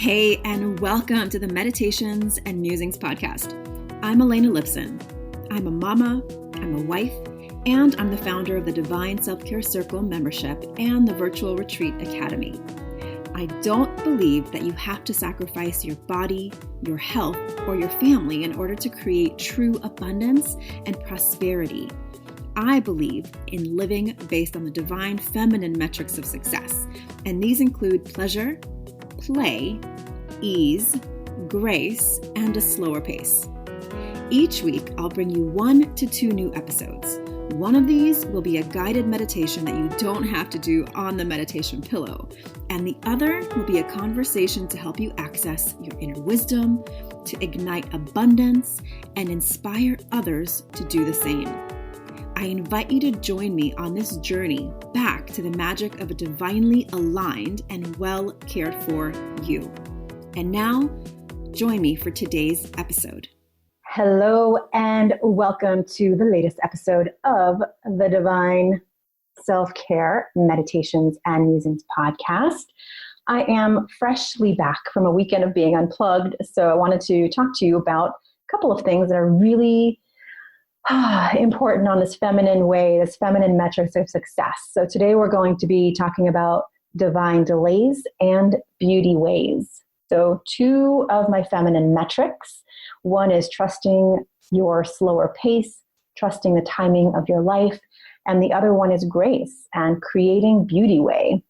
Hey, and welcome to the Meditations and Musings podcast. I'm Elena Lipson. I'm a mama, I'm a wife, and I'm the founder of the Divine Self-Care Circle membership and the Virtual Retreat Academy. I don't believe that you have to sacrifice your body, your health, or your family in order to create true abundance and prosperity. I believe in living based on the divine feminine metrics of success, and these include pleasure, play, ease, grace, and a slower pace. Each week, I'll bring you 1 to 2 new episodes. One of these will be a guided meditation that you don't have to do on the meditation pillow, and the other will be a conversation to help you access your inner wisdom, to ignite abundance, and inspire others to do the same. I invite you to join me on this journey back to the magic of a divinely aligned and well cared for you. And now, join me for today's episode. Hello and welcome to the latest episode of the Divine Self-Care Meditations and Musings podcast. I am freshly back from a weekend of being unplugged, so I wanted to talk to you about a couple of things that are really important on this feminine way, this feminine metrics of success. So today we're going to be talking about divine delays and beauty ways. So 2 of my feminine metrics. One is trusting your slower pace, trusting the timing of your life. And the other one is grace and creating beauty way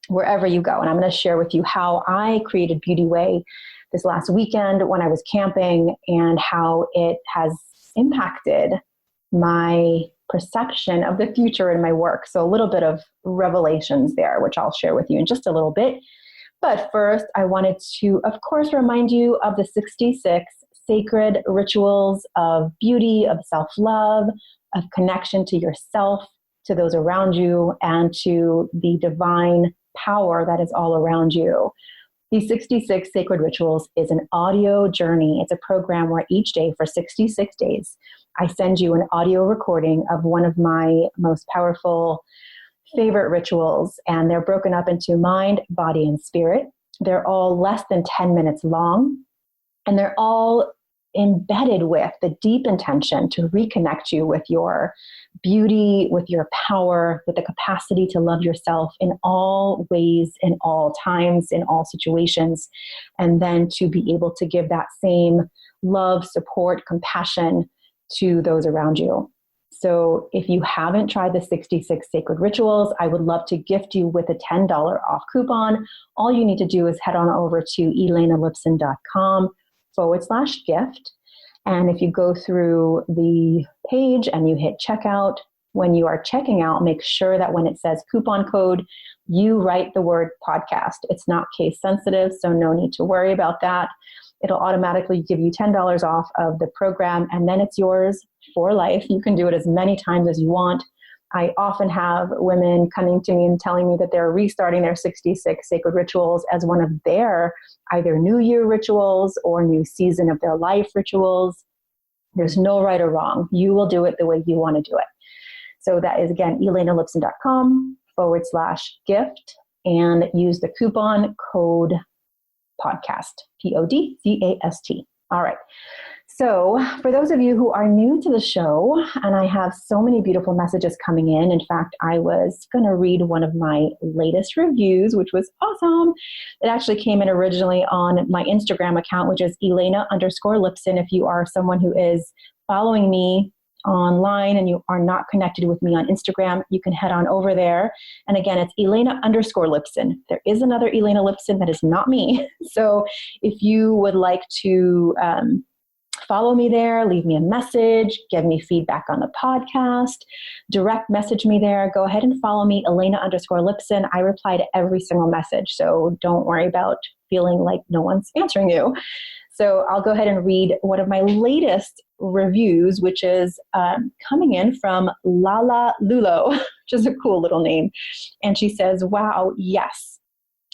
wherever you go. And I'm going to share with you how I created beauty way this last weekend when I was camping and how it has impacted my perception of the future in my work. So a little bit of revelations there, which I'll share with you in just a little bit. But first, I wanted to, of course, remind you of the 66 sacred rituals of beauty, of self-love, of connection to yourself, to those around you, and to the divine power that is all around you. These 66 sacred rituals is an audio journey. It's a program where each day for 66 days, I send you an audio recording of one of my most powerful favorite rituals, and they're broken up into mind, body, and spirit. They're all less than 10 minutes long, and they're all embedded with the deep intention to reconnect you with your beauty, with your power, with the capacity to love yourself in all ways, in all times, in all situations, and then to be able to give that same love, support, compassion to those around you. So if you haven't tried the 66 sacred rituals, I would love to gift you with a $10 off coupon. All you need to do is head on over to elenalipson.com/gift. And if you go through the page and you hit checkout, when you are checking out, make sure that when it says coupon code, you write the word podcast. It's not case sensitive, so no need to worry about that. It'll automatically give you $10 off of the program, and then it's yours for life. You can do it as many times as you want. I often have women coming to me and telling me that they're restarting their 66 sacred rituals as one of their either New Year rituals or new season of their life rituals. There's no right or wrong. You will do it the way you want to do it. So that is, again, elenalipson.com/gift, and use the coupon code podcast, PODCAST. All right. So for those of you who are new to the show, and I have so many beautiful messages coming in. In fact, I was going to read one of my latest reviews, which was awesome. It actually came in originally on my Instagram account, which is Elena_Lipson. If you are someone who is following me online and you are not connected with me on Instagram, you can head on over there. And again, it's Elena_Lipson. There is another Elena Lipson that is not me. So if you would like to follow me there, leave me a message, give me feedback on the podcast, direct message me there, go ahead and follow me, Elena_Lipson. I reply to every single message, so don't worry about feeling like no one's answering you. So I'll go ahead and read one of my latest reviews, which is coming in from Lala Lulo, which is a cool little name. And she says, wow, yes,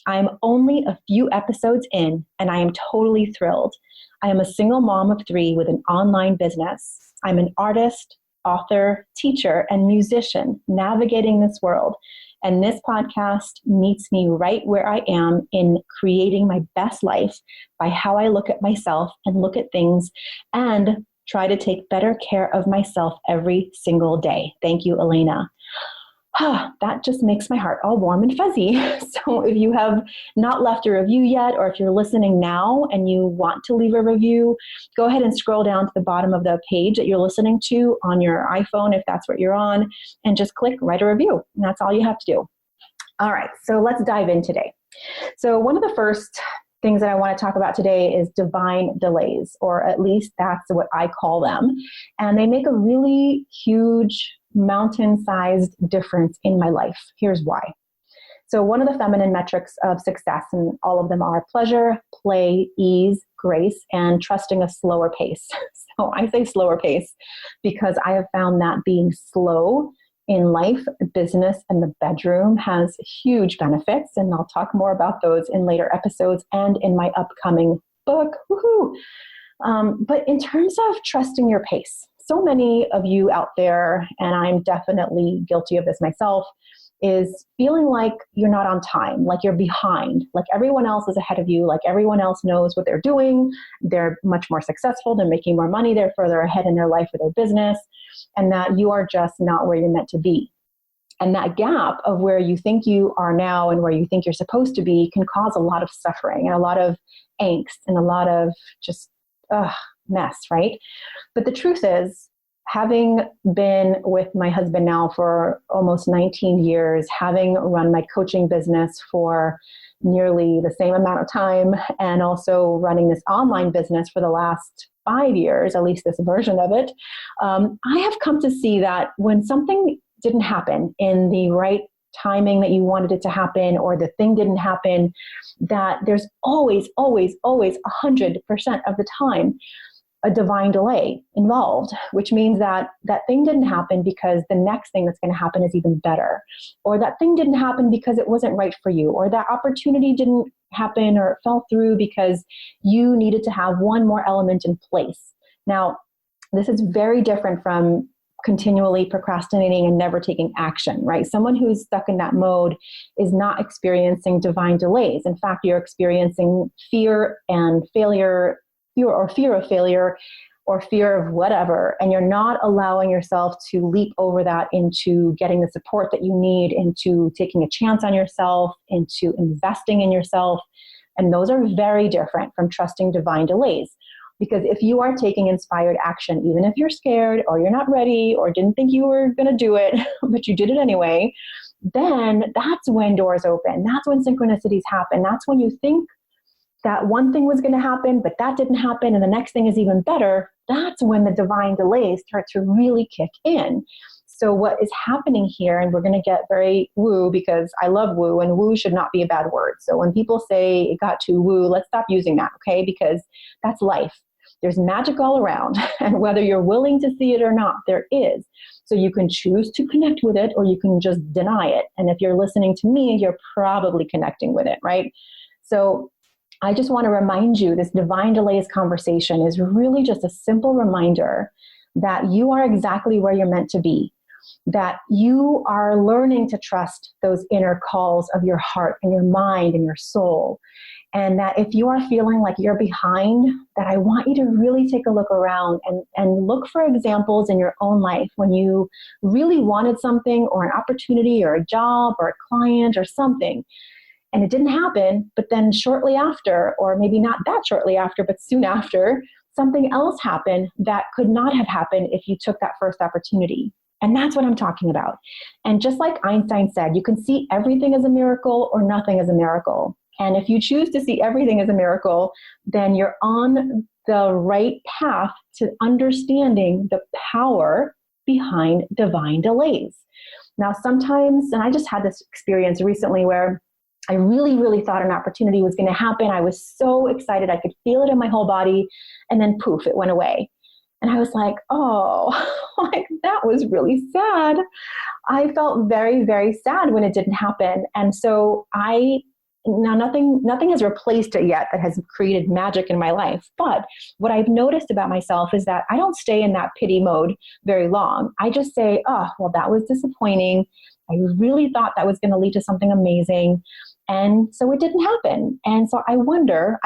I'm only a few episodes in, and I am totally thrilled. I am a single mom of 3 with an online business. I'm an artist, author, teacher, and musician navigating this world. And this podcast meets me right where I am in creating my best life by how I look at myself and look at things and try to take better care of myself every single day. Thank you, Elena. That just makes my heart all warm and fuzzy. So if you have not left a review yet, or if you're listening now and you want to leave a review, go ahead and scroll down to the bottom of the page that you're listening to on your iPhone, if that's what you're on, and just click write a review. And that's all you have to do. All right, so let's dive in today. So one of the first things that I want to talk about today is divine delays, or at least that's what I call them. And they make a really huge mountain-sized difference in my life. Here's why. So one of the feminine metrics of success, and all of them are pleasure, play, ease, grace, and trusting a slower pace. So I say slower pace because I have found that being slow in life, business, and the bedroom has huge benefits. And I'll talk more about those in later episodes and in my upcoming book. Woohoo! But in terms of trusting your pace, so many of you out there, and I'm definitely guilty of this myself, is feeling like you're not on time, like you're behind, like everyone else is ahead of you, like everyone else knows what they're doing, they're much more successful, they're making more money, they're further ahead in their life or their business, and that you are just not where you're meant to be. And that gap of where you think you are now and where you think you're supposed to be can cause a lot of suffering and a lot of angst and a lot of just mess, right? But the truth is, having been with my husband now for almost 19 years, having run my coaching business for nearly the same amount of time, and also running this online business for the last 5 years, at least this version of it, I have come to see that when something didn't happen in the right timing that you wanted it to happen, or the thing didn't happen, that there's always 100% of the time a divine delay involved, which means that that thing didn't happen because the next thing that's going to happen is even better, or that thing didn't happen because it wasn't right for you, or that opportunity didn't happen or it fell through because you needed to have one more element in place. Now, this is very different from continually procrastinating and never taking action, right? Someone who's stuck in that mode is not experiencing divine delays. In fact, you're experiencing fear and failure, fear of failure, or fear of whatever, and you're not allowing yourself to leap over that into getting the support that you need, into taking a chance on yourself, into investing in yourself. And those are very different from trusting divine delays. Because if you are taking inspired action, even if you're scared or you're not ready or didn't think you were going to do it, but you did it anyway, then that's when doors open. That's when synchronicities happen. That's when you think that one thing was going to happen, but that didn't happen, and the next thing is even better. That's when the divine delays start to really kick in. So what is happening here, and we're going to get very woo because I love woo, and woo should not be a bad word. So when people say it got too woo, let's stop using that, okay? Because that's life. There's magic all around, and whether you're willing to see it or not, there is. So you can choose to connect with it, or you can just deny it. And if you're listening to me, you're probably connecting with it, right? So I just want to remind you, this divine delays conversation is really just a simple reminder that you are exactly where you're meant to be, that you are learning to trust those inner calls of your heart and your mind and your soul. And that if you are feeling like you're behind, that I want you to really take a look around and look for examples in your own life when you really wanted something, or an opportunity, or a job, or a client, or something, and it didn't happen, but then shortly after, or maybe not that shortly after, but soon after, something else happened that could not have happened if you took that first opportunity. And that's what I'm talking about. And just like Einstein said, you can see everything as a miracle or nothing as a miracle. And if you choose to see everything as a miracle, then you're on the right path to understanding the power behind divine delays. Now, sometimes, and I just had this experience recently where I really, really thought an opportunity was going to happen. I was so excited. I could feel it in my whole body. And then poof, it went away. And I was like, oh, like that was really sad. I felt very, very sad when it didn't happen. And so now nothing has replaced it yet that has created magic in my life. But what I've noticed about myself is that I don't stay in that pity mode very long. I just say, oh, well, that was disappointing. I really thought that was going to lead to something amazing. And so it didn't happen. And so I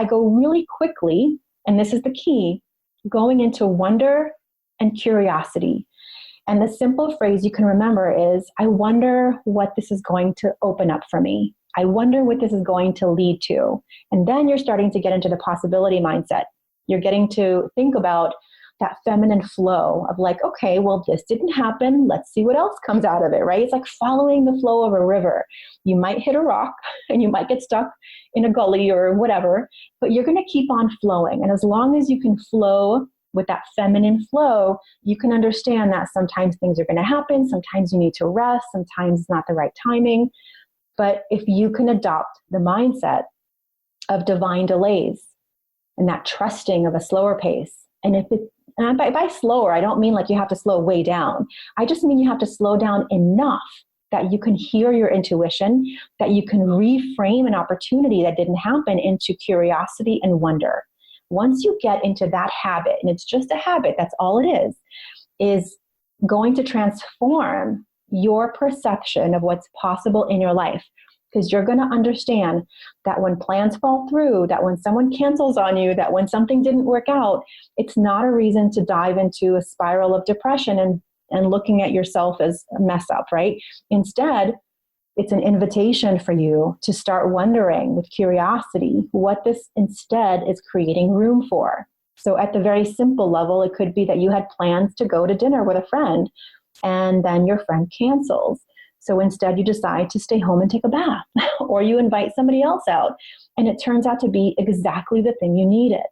go really quickly, and this is the key, going into wonder and curiosity. And the simple phrase you can remember is, I wonder what this is going to open up for me. I wonder what this is going to lead to. And then you're starting to get into the possibility mindset. You're getting to think about that feminine flow of like, okay, well, this didn't happen. Let's see what else comes out of it, right? It's like following the flow of a river. You might hit a rock and you might get stuck in a gully or whatever, but you're going to keep on flowing. And as long as you can flow with that feminine flow, you can understand that sometimes things are going to happen. Sometimes you need to rest. Sometimes it's not the right timing. But if you can adopt the mindset of divine delays and that trusting of a slower pace, and by slower, I don't mean like you have to slow way down. I just mean you have to slow down enough that you can hear your intuition, that you can reframe an opportunity that didn't happen into curiosity and wonder. Once you get into that habit, and it's just a habit, that's all it is going to transform your perception of what's possible in your life. Because you're going to understand that when plans fall through, that when someone cancels on you, that when something didn't work out, it's not a reason to dive into a spiral of depression and looking at yourself as a mess up, right? Instead, it's an invitation for you to start wondering with curiosity what this instead is creating room for. So at the very simple level, it could be that you had plans to go to dinner with a friend and then your friend cancels. So instead you decide to stay home and take a bath or you invite somebody else out and it turns out to be exactly the thing you needed.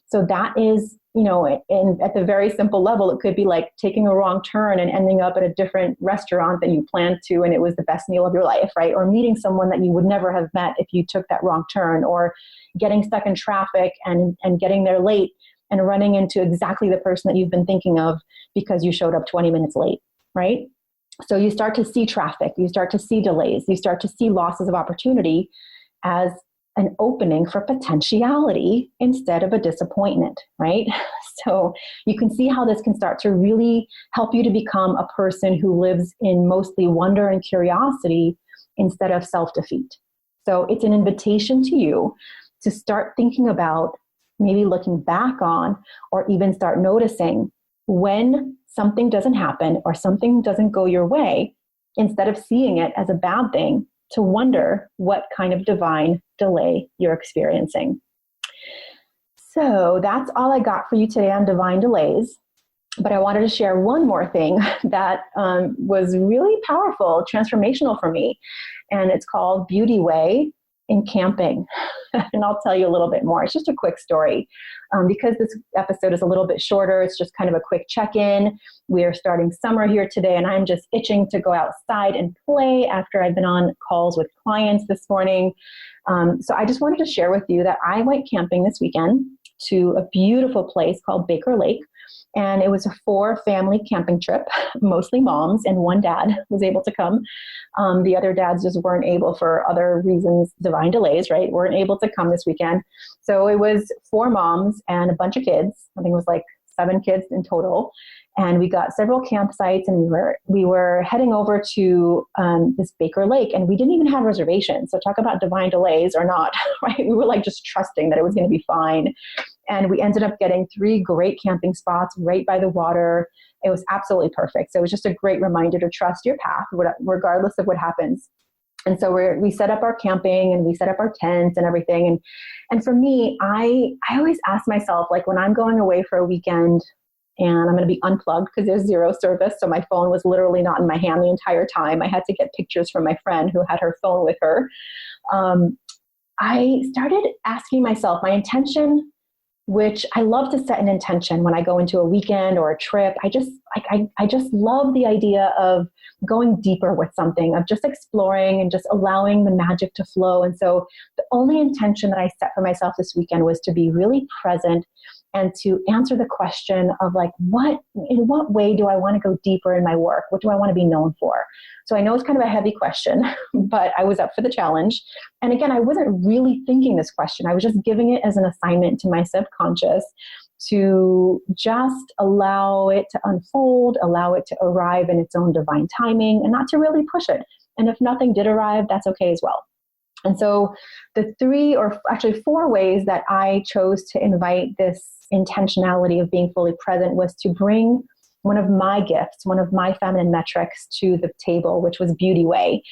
So that is, at the very simple level, it could be like taking a wrong turn and ending up at a different restaurant than you planned to, and it was the best meal of your life, right? Or meeting someone that you would never have met if you took that wrong turn, or getting stuck in traffic and getting there late and running into exactly the person that you've been thinking of because you showed up 20 minutes late, right? So you start to see traffic, you start to see delays, you start to see losses of opportunity as an opening for potentiality instead of a disappointment, right? So you can see how this can start to really help you to become a person who lives in mostly wonder and curiosity instead of self-defeat. So it's an invitation to you to start thinking about, maybe looking back on, or even start noticing when something doesn't happen or something doesn't go your way, instead of seeing it as a bad thing, to wonder what kind of divine delay you're experiencing. So that's all I got for you today on divine delays. But I wanted to share one more thing that was really powerful, transformational for me. And it's called Beauty Way in camping. And I'll tell you a little bit more. It's just a quick story. Because this episode is a little bit shorter, it's just kind of a quick check-in. We are starting summer here today, and I'm just itching to go outside and play after I've been on calls with clients this morning. So I just wanted to share with you that I went camping this weekend to a beautiful place called Baker Lake. And it was a 4-family camping trip, mostly moms, and one dad was able to come. The other dads just weren't able for other reasons, divine delays, right? Weren't able to come this weekend. So it was 4 moms and a bunch of kids. I think it was like 7 kids in total. And we got several campsites, and we were heading over to this Baker Lake, and we didn't even have reservations. So talk about divine delays or not, right? We were like just trusting that it was going to be fine. And we ended up getting 3 great camping spots right by the water. It was absolutely perfect. So it was just a great reminder to trust your path, regardless of what happens. And so we set up our camping and we set up our tents and everything. And for me, I always ask myself, like when I'm going away for a weekend and I'm going to be unplugged because there's 0 service. So my phone was literally not in my hand the entire time. I had to get pictures from my friend who had her phone with her. I started asking myself my intention, which I love to set an intention when I go into a weekend or a trip. I just love the idea of going deeper with something, of just exploring and just allowing the magic to flow. And so the only intention that I set for myself this weekend was to be really present and to answer the question of like, in what way do I want to go deeper in my work? What do I want to be known for? So I know it's kind of a heavy question, but I was up for the challenge. And again, I wasn't really thinking this question. I was just giving it as an assignment to my subconscious to just allow it to unfold, allow it to arrive in its own divine timing, and not to really push it. And if nothing did arrive, that's okay as well. And so the 3 or actually 4 ways that I chose to invite this intentionality of being fully present was to bring one of my gifts, one of my feminine metrics to the table, which was beauty way.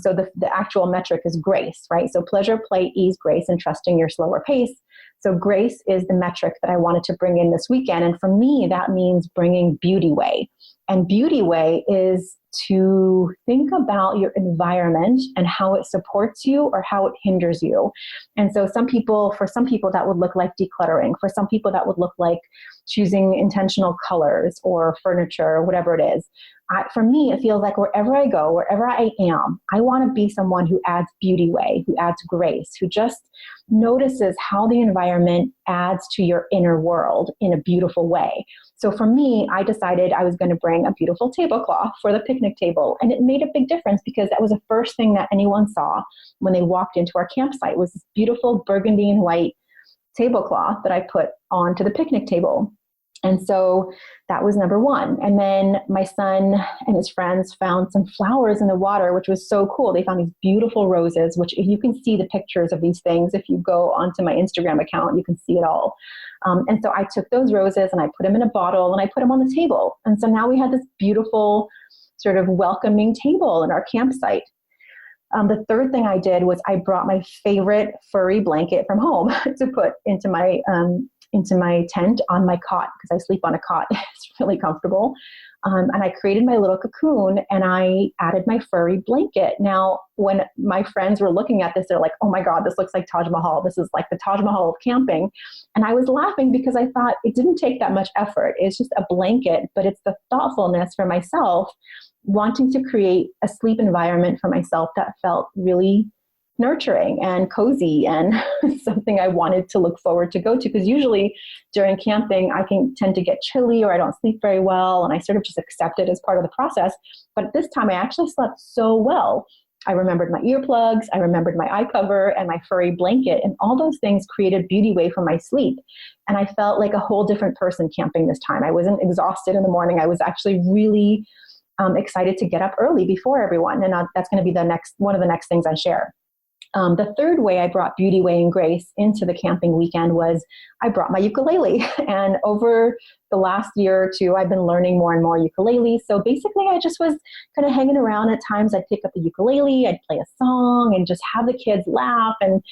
So the actual metric is grace, right? So pleasure, play, ease, grace, and trusting your slower pace. So grace is the metric that I wanted to bring in this weekend. And for me, that means bringing beauty way. And beauty way is to think about your environment and how it supports you or how it hinders you. And so for some people that would look like decluttering. For some people that would look like choosing intentional colors or furniture or whatever it is. For me, it feels like wherever I go, wherever I am, I want to be someone who adds beauty way, who adds grace, who just notices how the environment adds to your inner world in a beautiful way. So for me, I decided I was going to bring a beautiful tablecloth for the picnic table. And it made a big difference because that was the first thing that anyone saw when they walked into our campsite was this beautiful burgundy and white tablecloth that I put onto the picnic table. And so that was number 1. And then my son and his friends found some flowers in the water, which was so cool. They found these beautiful roses, which if you can see the pictures of these things, if you go onto my Instagram account, you can see it all. And so I took those roses and I put them in a bottle and I put them on the table. And so now we had this beautiful sort of welcoming table in our campsite. The third thing I did was I brought my favorite furry blanket from home to put into my tent on my cot because I sleep on a cot. It's really comfortable. And I created my little cocoon and I added my furry blanket. Now, when my friends were looking at this, they're like, oh my God, this looks like Taj Mahal. This is like the Taj Mahal of camping. And I was laughing because I thought it didn't take that much effort. It's just a blanket, but it's the thoughtfulness for myself, wanting to create a sleep environment for myself that felt really nurturing and cozy and something I wanted to look forward to go to. Because usually during camping, I can tend to get chilly or I don't sleep very well. And I sort of just accept it as part of the process. But this time I actually slept so well. I remembered my earplugs, I remembered my eye cover and my furry blanket, and all those things created beauty way for my sleep. And I felt like a whole different person camping this time. I wasn't exhausted in the morning. I was actually really excited to get up early before everyone. And that's going to be one of the next things I share. The third way I brought beauty way and grace into the camping weekend was I brought my ukulele. And over the last year or 2, I've been learning more and more ukulele. So basically I just was kind of hanging around. At times I'd pick up the ukulele, I'd play a song and just have the kids laugh and,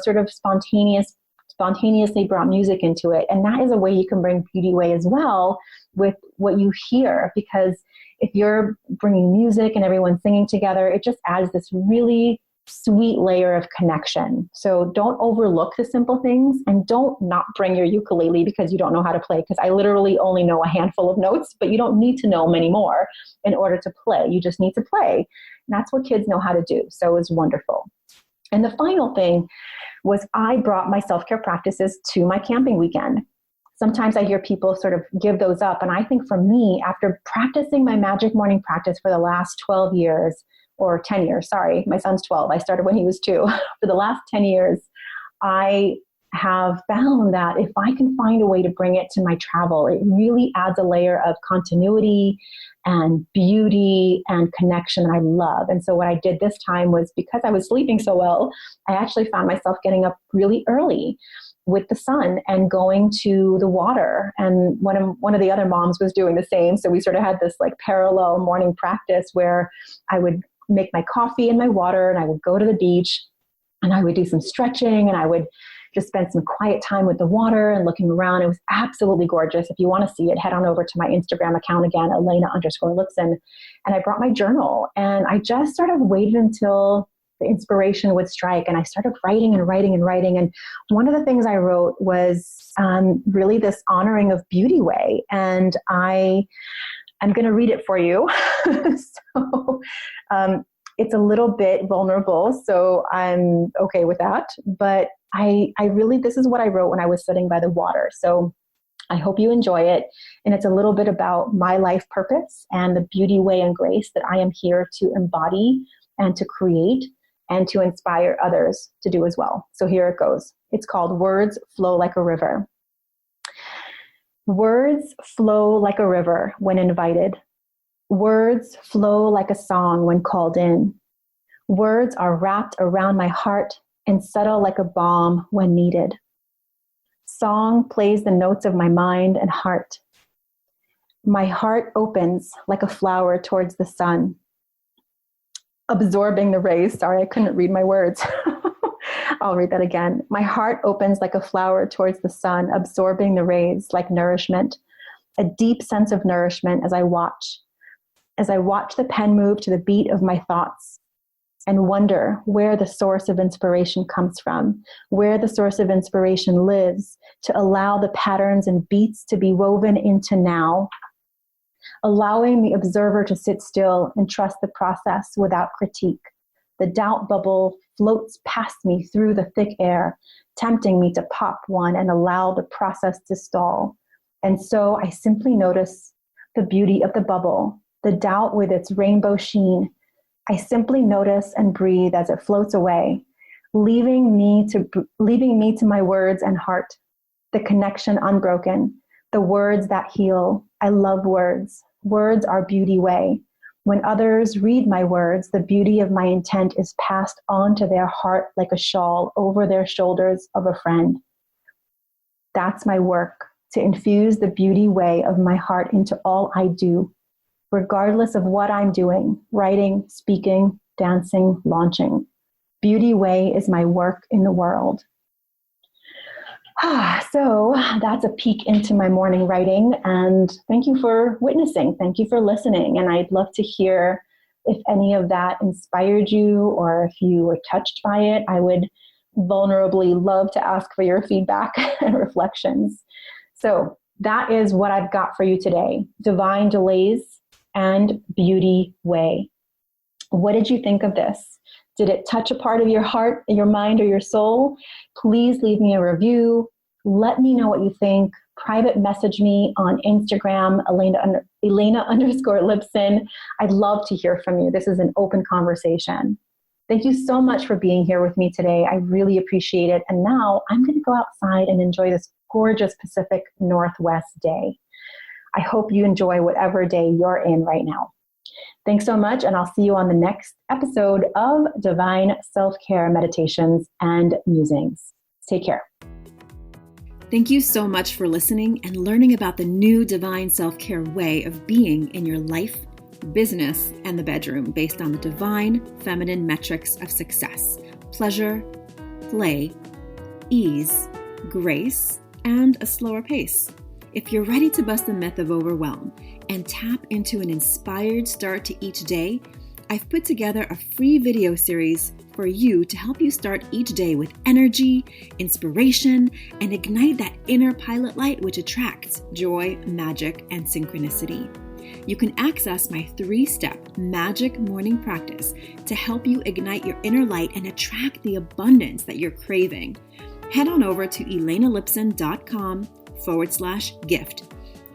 sort of spontaneously brought music into it. And that is a way you can bring beauty way as well with what you hear, because if you're bringing music and everyone's singing together, it just adds this really sweet layer of connection. So don't overlook the simple things and don't not bring your ukulele because you don't know how to play. Because I literally only know a handful of notes, but you don't need to know many more in order to play. You just need to play. And that's what kids know how to do. So it was wonderful. And the final thing was I brought my self-care practices to my camping weekend. Sometimes I hear people sort of give those up. And I think for me, after practicing my magic morning practice for the last 12 years, or 10 years, sorry, my son's 12. I started when he was 2. For the last 10 years, I have found that if I can find a way to bring it to my travel, it really adds a layer of continuity and beauty and connection that I love. And so what I did this time was, because I was sleeping so well, I actually found myself getting up really early with the sun and going to the water. And one of the other moms was doing the same. So we sort of had this like parallel morning practice where I would make my coffee and my water and I would go to the beach and I would do some stretching and I would just spend some quiet time with the water and looking around. It was absolutely gorgeous. If you want to see it, head on over to my Instagram account again, Elena_Lipson. And I brought my journal and I just sort of waited until the inspiration would strike. And I started writing and writing and writing. And one of the things I wrote was really this honoring of beauty way. And I'm going to read it for you. So it's a little bit vulnerable, so I'm okay with that. But I really, this is what I wrote when I was sitting by the water. So I hope you enjoy it. And it's a little bit about my life purpose and the beauty way and grace that I am here to embody and to create and to inspire others to do as well. So here it goes. It's called Words Flow Like a River. Words flow like a river when invited. Words flow like a song when called in. Words are wrapped around my heart and settle like a balm when needed. Song plays the notes of my mind and heart. My heart opens like a flower towards the sun, absorbing the rays. Sorry, I couldn't read my words. I'll read that again. My heart opens like a flower towards the sun, absorbing the rays like nourishment, a deep sense of nourishment as I watch the pen move to the beat of my thoughts and wonder where the source of inspiration comes from, where the source of inspiration lives, to allow the patterns and beats to be woven into now, allowing the observer to sit still and trust the process without critique. The doubt bubble floats past me through the thick air, tempting me to pop one and allow the process to stall. And so I simply notice the beauty of the bubble, the doubt with its rainbow sheen. I simply notice and breathe as it floats away, leaving me to my words and heart, the connection unbroken, the words that heal. I love words. Words are beauty way. When others read my words, the beauty of my intent is passed on to their heart like a shawl over their shoulders of a friend. That's my work, to infuse the beauty way of my heart into all I do, regardless of what I'm doing, writing, speaking, dancing, launching. Beauty way is my work in the world. So that's a peek into my morning writing, and thank you for witnessing. Thank you for listening. And I'd love to hear if any of that inspired you or if you were touched by it. I would vulnerably love to ask for your feedback and reflections. So that is what I've got for you today. Divine delays and beauty way. What did you think of this? Did it touch a part of your heart, your mind, or your soul? Please leave me a review. Let me know what you think. Private message me on Instagram, Elena_Lipson. I'd love to hear from you. This is an open conversation. Thank you so much for being here with me today. I really appreciate it. And now I'm going to go outside and enjoy this gorgeous Pacific Northwest day. I hope you enjoy whatever day you're in right now. Thanks so much, and I'll see you on the next episode of Divine Self-Care Meditations and Musings. Take care. Thank you so much for listening and learning about the new Divine Self-Care way of being in your life, business, and the bedroom based on the divine feminine metrics of success: pleasure, play, ease, grace, and a slower pace. If you're ready to bust the myth of overwhelm and tap into an inspired start to each day, I've put together a free video series for you to help you start each day with energy, inspiration, and ignite that inner pilot light which attracts joy, magic, and synchronicity. You can access my 3-step magic morning practice to help you ignite your inner light and attract the abundance that you're craving. Head on over to elenalipson.com/gift.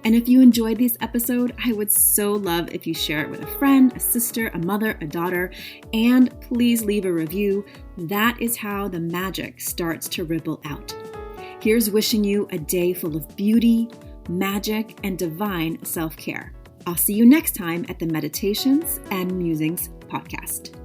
And if you enjoyed this episode, I would so love if you share it with a friend, a sister, a mother, a daughter, and please leave a review. That is how the magic starts to ripple out. Here's wishing you a day full of beauty, magic, and divine self-care. I'll see you next time at the Meditations and Musings podcast.